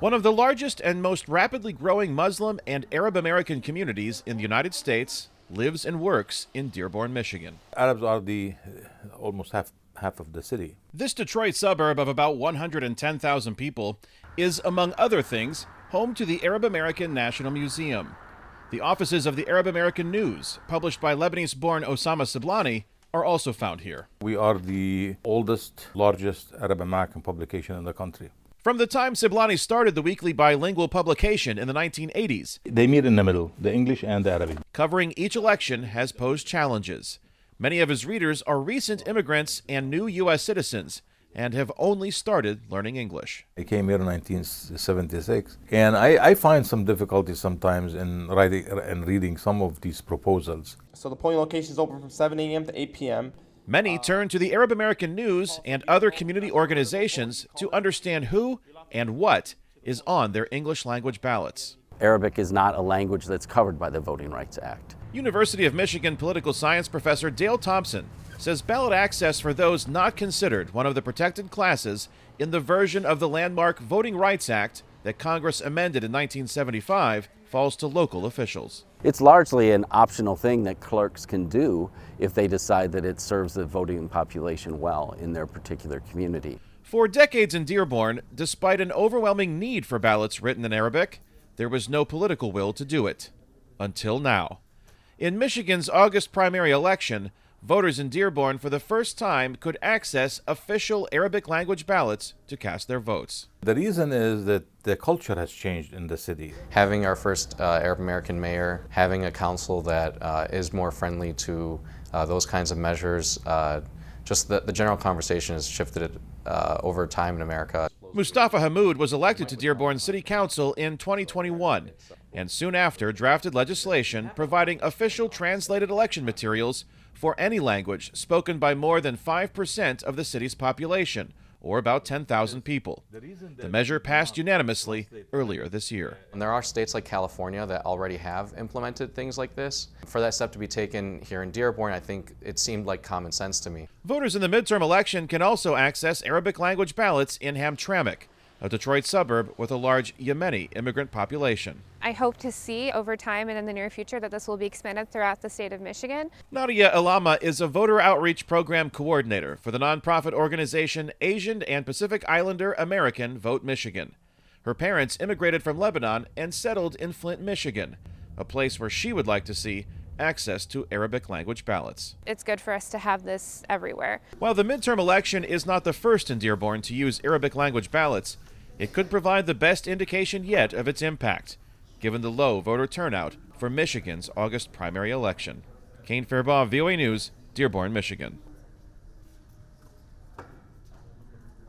One of the largest and most rapidly growing Muslim and Arab American communities in the United States lives and works in Dearborn, Michigan. Arabs are the almost half of the city. This Detroit suburb of about 110,000 people is, among other things, home to the Arab American National Museum. The offices of the Arab American News, published by Lebanese-born Osama Siblani, are also found here. We are the oldest, largest Arab American publication in the country. From the time Siblani started the weekly bilingual publication in the 1980s, They meet in the middle, the English and the Arabic. covering each election has posed challenges. Many of his readers are recent immigrants and new U.S. citizens and have only started learning English. I came here in 1976, and I find some difficulty sometimes in writing and reading some of these proposals. So the polling location is open from 7 a.m. to 8 p.m. Many turn to the Arab American News and other community organizations to understand who and what is on their English language ballots. Arabic is not a language that's covered by the Voting Rights Act. University of Michigan political science professor Dale Thompson says ballot access for those not considered one of the protected classes in the version of the landmark Voting Rights Act that Congress amended in 1975 falls to local officials. It's largely an optional thing that clerks can do if they decide that it serves the voting population well in their particular community. For decades in Dearborn, despite an overwhelming need for ballots written in Arabic, there was no political will to do it. Until now. In Michigan's August primary election, voters in Dearborn for the first time could access official Arabic language ballots to cast their votes. The reason is that the culture has changed in the city. Having our first Arab American mayor, having a council that is more friendly to those kinds of measures, just the general conversation has shifted over time in America. Mustafa Hammoud was elected to Dearborn City Council in 2021 and soon after drafted legislation providing official translated election materials for any language spoken by more than 5% of the city's population, or about 10,000 people. The measure passed unanimously earlier this year. And there are states like California that already have implemented things like this. For that step to be taken here in Dearborn, I think it seemed like common sense to me. Voters in the midterm election can also access Arabic language ballots in Hamtramck, a Detroit suburb with a large Yemeni immigrant population. I hope to see over time and in the near future that this will be expanded throughout the state of Michigan. Nadia Ilama is a voter outreach program coordinator for the nonprofit organization Asian and Pacific Islander American Vote Michigan. Her parents immigrated from Lebanon and settled in Flint, Michigan, a place where she would like to see access to Arabic language ballots. It's good for us to have this everywhere. While the midterm election is not the first in Dearborn to use Arabic language ballots, it could provide the best indication yet of its impact, given the low voter turnout for Michigan's August primary election. Kane Fairbaugh, VOA News, Dearborn, Michigan.